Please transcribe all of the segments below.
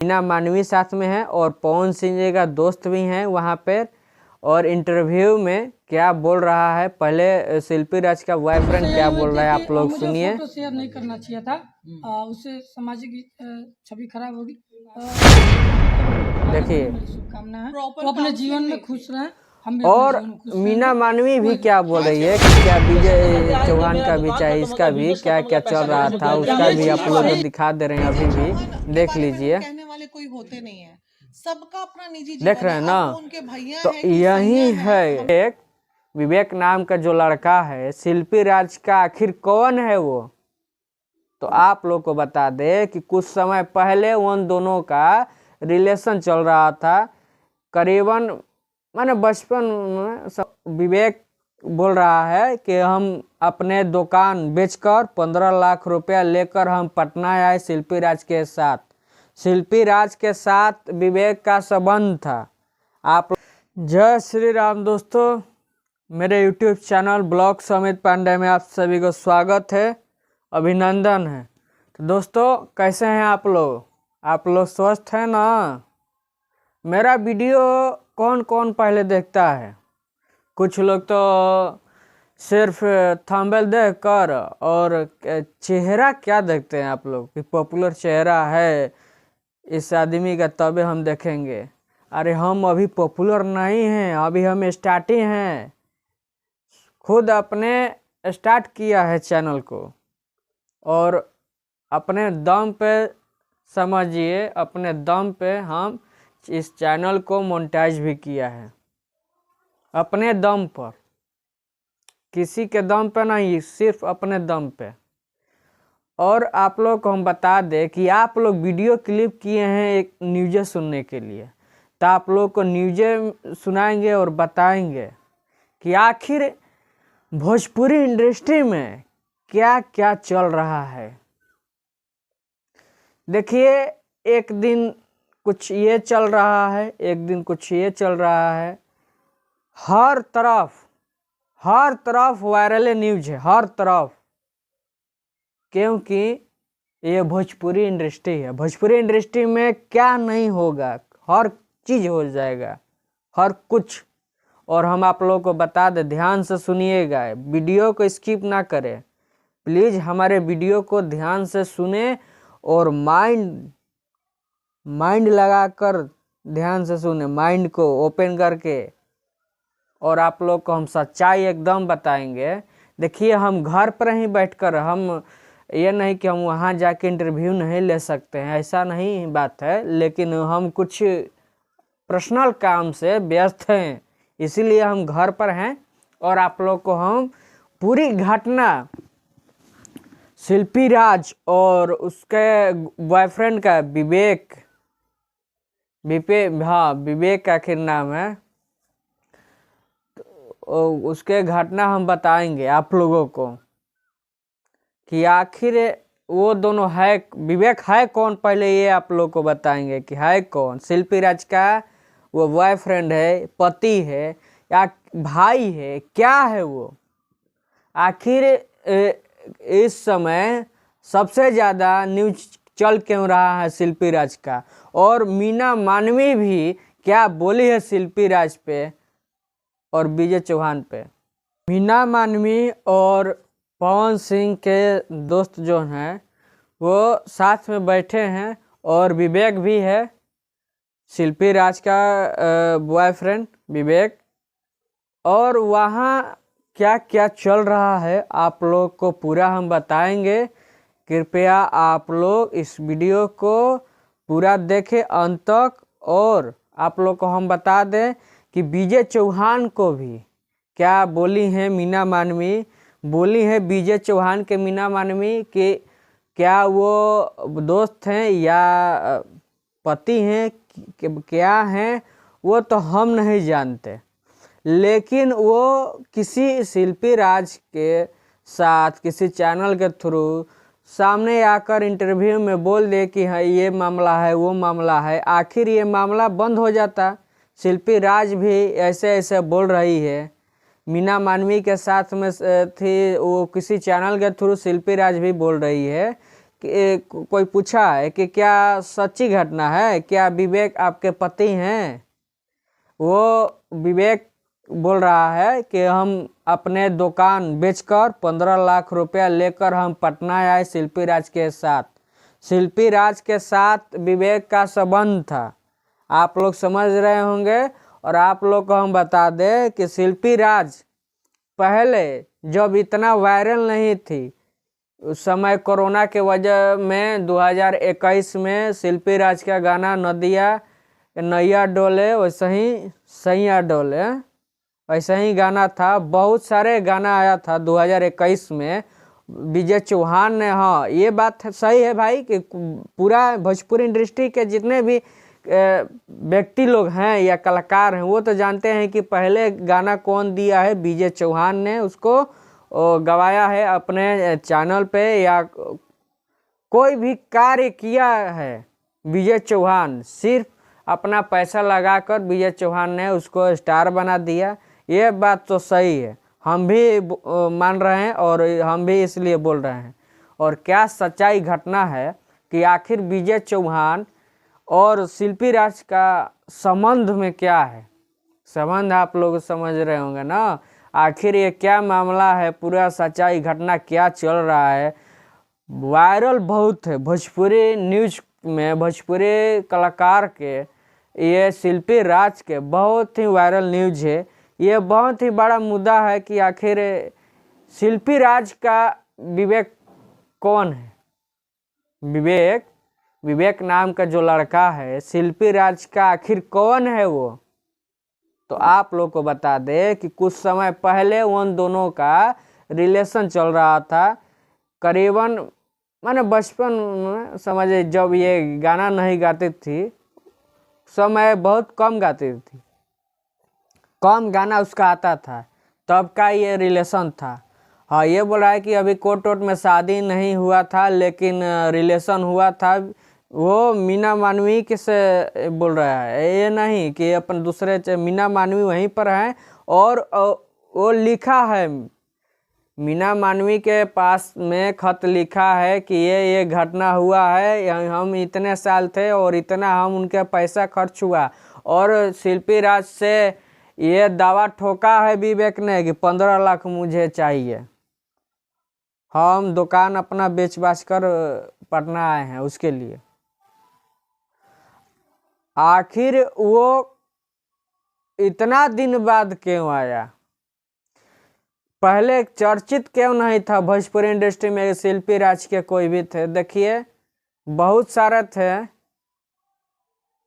मीना मानवी साथ में है और पवन सिंह जी का दोस्त भी हैं वहाँ पर। और इंटरव्यू में क्या बोल रहा है, पहले शिल्पी राज का बॉयफ्रेंड क्या बोल रहा है, आप लोग सुनिए। फोटो शेयर नहीं करना चाहिए था, उससे सामाजिक छवि खराब होगी। देखिए शुभकामना है, वो अपने जीवन में खुश रहे। और मीना मानवी भी क्या बोल रही है कि क्या विजय चौहान का भी चाहे इसका भी क्या क्या चल रहा था, उसका भी आप लोग को दिखा दे रहे हैं, अभी भी देख लीजिए। कहने वाले कोई होते नहीं है, सबका अपना निजी जीवन देख रहे हैं ना, उनके भैया तो यही है एक विवेक नाम का जो लड़का है शिल्पी राज का, आखिर कौन है वो। तो आप लोग को बता दे कि कुछ समय पहले उन दोनों का रिलेशन चल रहा था, करीबन माने बचपन में। विवेक बोल रहा है कि हम अपने दुकान बेचकर 15 लाख रुपया लेकर हम पटना आए शिल्पी राज के साथ। शिल्पी राज के साथ विवेक का संबंध था। आप जय श्री राम दोस्तों, मेरे YouTube channel blog Amit Pandey में आप सभी को स्वागत है, अभिनंदन है। तो दोस्तों कैसे हैं आप लोग स्वस्थ हैं ना। मेरा वीडियो कौन कौन पहले देखता है, कुछ लोग तो सिर्फ थंबनेल देखकर और चेहरा क्या देखते हैं आप लोग कि पॉपुलर चेहरा है इस आदमी का तभी हम देखेंगे। अरे हम अभी पॉपुलर नहीं हैं, अभी हम स्टार्टिंग हैं, खुद अपने स्टार्ट किया है चैनल को और अपने दम पे समझिए, अपने दम पे हम इस चैनल को मोनेटाइज भी किया है, अपने दम पर, किसी के दम पे नहीं, सिर्फ अपने दम पे। और आप लोग को हम बता दें कि आप लोग वीडियो क्लिप किए हैं एक न्यूज़ सुनने के लिए, तो आप लोग को न्यूज़ सुनाएंगे और बताएंगे कि आखिर भोजपुरी इंडस्ट्री में क्या क्या चल रहा है। देखिए एक दिन कुछ ये चल रहा है, एक दिन कुछ ये चल रहा है, हर तरफ वायरल न्यूज है, हर तरफ, क्योंकि ये भोजपुरी इंडस्ट्री है। भोजपुरी इंडस्ट्री में क्या नहीं होगा, हर चीज़ हो जाएगा, हर कुछ। और हम आप लोगों को बता दें, ध्यान से सुनिएगा, वीडियो को स्किप ना करें प्लीज़, हमारे वीडियो को ध्यान से सुने और माइंड लगाकर ध्यान से सुने, माइंड को ओपन करके। और आप लोग को हम सच्चाई एकदम बताएंगे। देखिए हम घर पर ही बैठकर, हम ये नहीं कि हम वहाँ जाके इंटरव्यू नहीं ले सकते हैं, ऐसा नहीं बात है, लेकिन हम कुछ पर्सनल काम से व्यस्त हैं, इसीलिए हम घर पर हैं। और आप लोग को हम पूरी घटना शिल्पी राज और उसके बॉयफ्रेंड का विवेक आखिर नाम है, तो उसके घटना हम बताएंगे आप लोगों को कि आखिर वो दोनों है, विवेक है कौन, पहले ये आप लोग को बताएंगे कि है कौन। शिल्पी राज का वो बॉयफ्रेंड है, पति है या भाई है, क्या है वो। आखिर इस समय सबसे ज़्यादा न्यूज चल क्यों रहा है शिल्पी राज का, और मीना मानवी भी क्या बोली है शिल्पी राज पे और विजय चौहान पे। मीना मानवी और पवन सिंह के दोस्त जो हैं वो साथ में बैठे हैं, और विवेक भी है, शिल्पी राज का बॉयफ्रेंड विवेक। और वहाँ क्या क्या चल रहा है आप लोग को पूरा हम बताएंगे। कृपया आप लोग इस वीडियो को पूरा देखें अंत तक। और आप लोग को हम बता दें कि विजय चौहान को भी क्या बोली है मीना मानवी, बोली है विजय चौहान के मीना मानवी कि क्या वो दोस्त हैं या पति हैं, क्या हैं वो तो हम नहीं जानते, लेकिन वो किसी शिल्पी राज के साथ किसी चैनल के थ्रू सामने आकर इंटरव्यू में बोल दे कि हाँ ये मामला है, वो मामला है, आखिर ये मामला बंद हो जाता। शिल्पी राज भी ऐसे ऐसे बोल रही है, मीना मानवी के साथ में थी, वो किसी चैनल के थ्रू शिल्पी राज भी बोल रही है कोई पूछा है कि क्या सच्ची घटना है, क्या विवेक आपके पति हैं? वो विवेक बोल रहा है कि हम अपने दुकान बेचकर 15 लाख रुपया लेकर हम पटना आए शिल्पी राज के साथ। शिल्पी राज के साथ विवेक का संबंध था, आप लोग समझ रहे होंगे। और आप लोग को हम बता दें कि शिल्पी राज पहले जब इतना वायरल नहीं थी, उस समय कोरोना के वजह में 2021 में शिल्पी राज का गाना नदिया नैया डोले वैसे ही सैया डोले वैसे ही गाना था। बहुत सारे गाना आया था 2021 में। विजय चौहान ने, हाँ ये बात सही है भाई कि पूरा भोजपुरी इंडस्ट्री के जितने भी व्यक्ति लोग हैं या कलाकार हैं वो तो जानते हैं कि पहले गाना कौन दिया है। विजय चौहान ने उसको गवाया है अपने चैनल पे, या कोई भी कार्य किया है विजय चौहान, सिर्फ अपना पैसा लगाकर विजय चौहान ने उसको स्टार बना दिया। ये बात तो सही है, हम भी मान रहे हैं और हम भी इसलिए बोल रहे हैं। और क्या सच्चाई घटना है कि आखिर विजय चौहान और शिल्पी राज का संबंध में क्या है? संबंध आप लोग समझ रहे होंगे ना, आखिर ये क्या मामला है, पूरा सच्चाई घटना क्या चल रहा है। वायरल बहुत है भोजपुरी न्यूज में, भोजपुरी कलाकार के, ये शिल्पी राज के बहुत ही वायरल न्यूज है। ये बहुत ही बड़ा मुद्दा है कि आखिर शिल्पी राज का विवेक कौन है। विवेक नाम का जो लड़का है, शिल्पी राज का आखिर कौन है वो? तो आप लोग को बता दे कि कुछ समय पहले उन दोनों का रिलेशन चल रहा था। करीबन माने बचपन में समझे, जब ये गाना नहीं गाती थी, समय बहुत कम गाती थी, कम गाना उसका आता था, तब का ये रिलेशन था। हाँ ये बोल रहा है कि अभी कोर्ट वोट में शादी नहीं हुआ था, लेकिन रिलेशन हुआ था। वो मीना मानवी के से बोल रहा है, ये नहीं कि अपन दूसरे मीना मानवी वहीं पर है। और वो लिखा है, मीना मानवी के पास में खत लिखा है कि ये घटना हुआ है, हम इतने साल थे और इतना हम उनके पैसा खर्च हुआ। और शिल्पी राज से ये दावा ठोका है विवेक ने कि 15 लाख मुझे चाहिए, हम दुकान अपना बेच बाच कर पटना आए हैं उसके लिए। आखिर वो इतना दिन बाद क्यों आया? पहले चर्चित क्यों नहीं था भोजपुरी इंडस्ट्री में शिल्पी राज के कोई भी थे? देखिए बहुत सारे थे।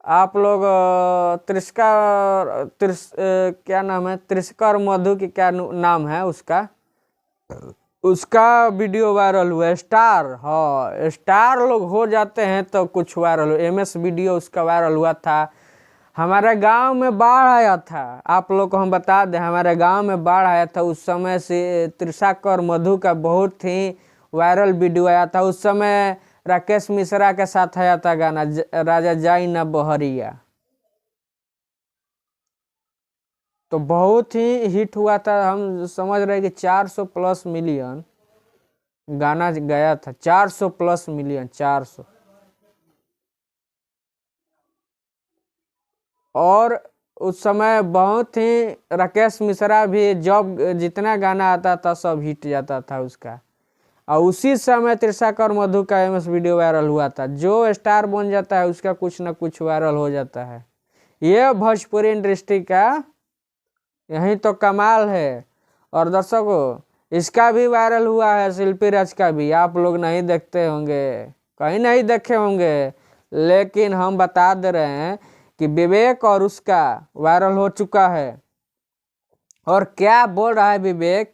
आप लोग क्या नाम है, त्रिशकर मधु की क्या नाम है उसका वीडियो वायरल हुआ। स्टार, हाँ स्टार लोग हो जाते हैं तो कुछ वायरल हो। MS वीडियो उसका वायरल हुआ था। हमारे गांव में बाढ़ आया था, आप लोग को हम बता दें, हमारे गांव में बाढ़ आया था। उस समय से त्रिशकर मधु का बहुत ही वायरल वीडियो आया था। उस समय राकेश मिश्रा के साथ आया था गाना राजा जाई ना बहरिया, तो बहुत ही हिट हुआ था। हम समझ रहे कि 400+ मिलियन गाना गया था, 400+ मिलियन, 400। और उस समय बहुत ही राकेश मिश्रा भी जब जितना गाना आता था सब हिट जाता था उसका। और उसी समय त्रिशकर मधु का MS वीडियो वायरल हुआ था। जो स्टार बन जाता है उसका कुछ ना कुछ वायरल हो जाता है। ये भोजपुरी इंडस्ट्री का यही तो कमाल है। और दर्शकों, इसका भी वायरल हुआ है, शिल्पी राज का भी। आप लोग नहीं देखते होंगे, कहीं नहीं देखे होंगे, लेकिन हम बता दे रहे हैं कि विवेक और उसका वायरल हो चुका है। और क्या बोल रहा है विवेक,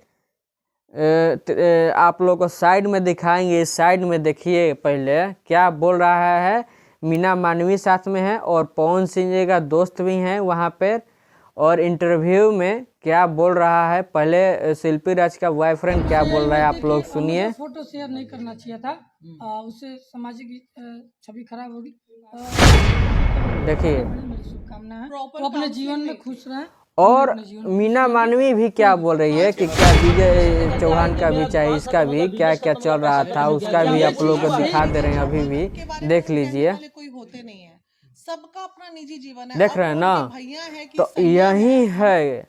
आप लोग को साइड में दिखाएंगे, साइड में देखिए पहले क्या बोल रहा है। मीना मानवी साथ में है और पवन सिंह जी का दोस्त भी हैं वहाँ पर। और इंटरव्यू में क्या बोल रहा है, पहले शिल्पी राज का बॉयफ्रेंड क्या बोल रहा है, आप लोग सुनिए। फोटो शेयर नहीं करना चाहिए था, उससे सामाजिक छवि खराब होगी। देखिए मेरी शुभकामना है, वो अपने जीवन में खुश रहें। और मीना मानवी भी क्या बोल रही है कि क्या विजय चौहान का भी चाहे इसका भी क्या क्या चल रहा था उसका भी आप लोगों को दिखा दे रहे हैं अभी भी देख लीजिए। कोई होते नहीं है, सबका अपना निजी जीवन है। देख रहे हैं ना, भैया है कि तो यही है।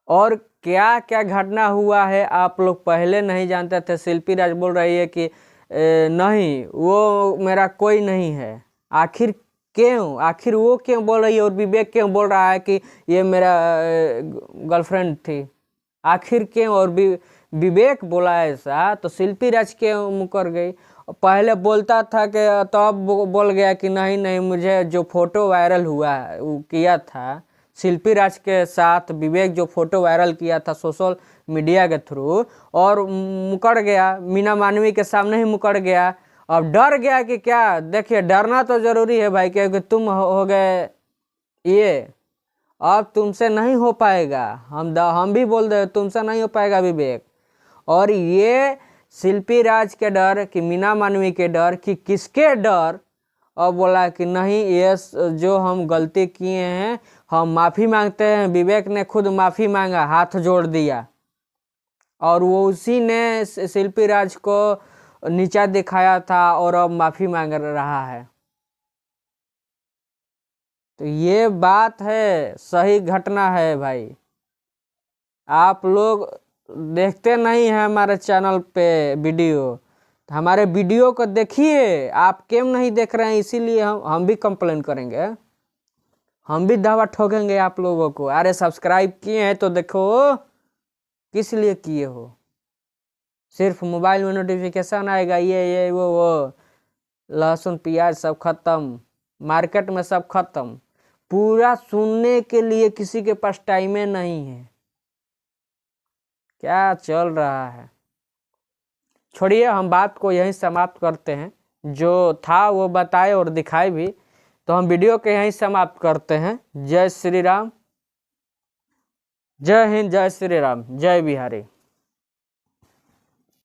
और क्या क्या घटना हुआ है आप लोग पहले नहीं जानते थे। शिल्पी राज बोल रही है कि नहीं वो मेरा कोई नहीं है। आखिर क्यों, आखिर वो क्यों बोल रही है और विवेक क्यों बोल रहा है कि ये मेरा गर्लफ्रेंड थी। आखिर क्यों, और विवेक बोला ऐसा तो शिल्पी राज क्यों मुकर गई। पहले बोलता था कि तब बोल गया कि नहीं नहीं मुझे जो फोटो वायरल हुआ है वो किया था शिल्पी राज के साथ विवेक जो फोटो वायरल किया था सोशल मीडिया के थ्रू, और मुकर गया, मीना मानवी के सामने ही मुकर गया। अब डर गया कि क्या, देखिए डरना तो जरूरी है भाई, क्योंकि तुम हो गए ये, अब तुमसे नहीं हो पाएगा। हम भी बोल रहे तुमसे नहीं हो पाएगा विवेक। और ये शिल्पी राज के डर कि मीना मानवी के डर कि किसके डर, और बोला कि नहीं ये जो हम गलती किए हैं हम माफ़ी मांगते हैं। विवेक ने खुद माफ़ी मांगा, हाथ जोड़ दिया, और वो उसी ने शिल्पी राज को नीचा दिखाया था और अब माफ़ी मांग रहा है। तो ये बात है, सही घटना है भाई। आप लोग देखते नहीं हैं हमारे चैनल पे वीडियो, तो हमारे वीडियो को देखिए। आप क्यों नहीं देख रहे हैं, इसीलिए हम भी कंप्लेन करेंगे, हम भी दावा ठोकेंगे आप लोगों को। अरे सब्सक्राइब किए हैं तो देखो किस लिए किए हो। सिर्फ मोबाइल में नोटिफिकेशन आएगा, ये वो लहसुन प्याज सब खत्म, मार्केट में सब खत्म। पूरा सुनने के लिए किसी के पास टाइम नहीं है। क्या चल रहा है, छोड़िए, हम बात को यहीं समाप्त करते हैं। जो था वो बताए और दिखाए भी, तो हम वीडियो के यहीं समाप्त करते हैं। जय श्री राम, जय हिंद, जय श्री राम, जय बिहारी।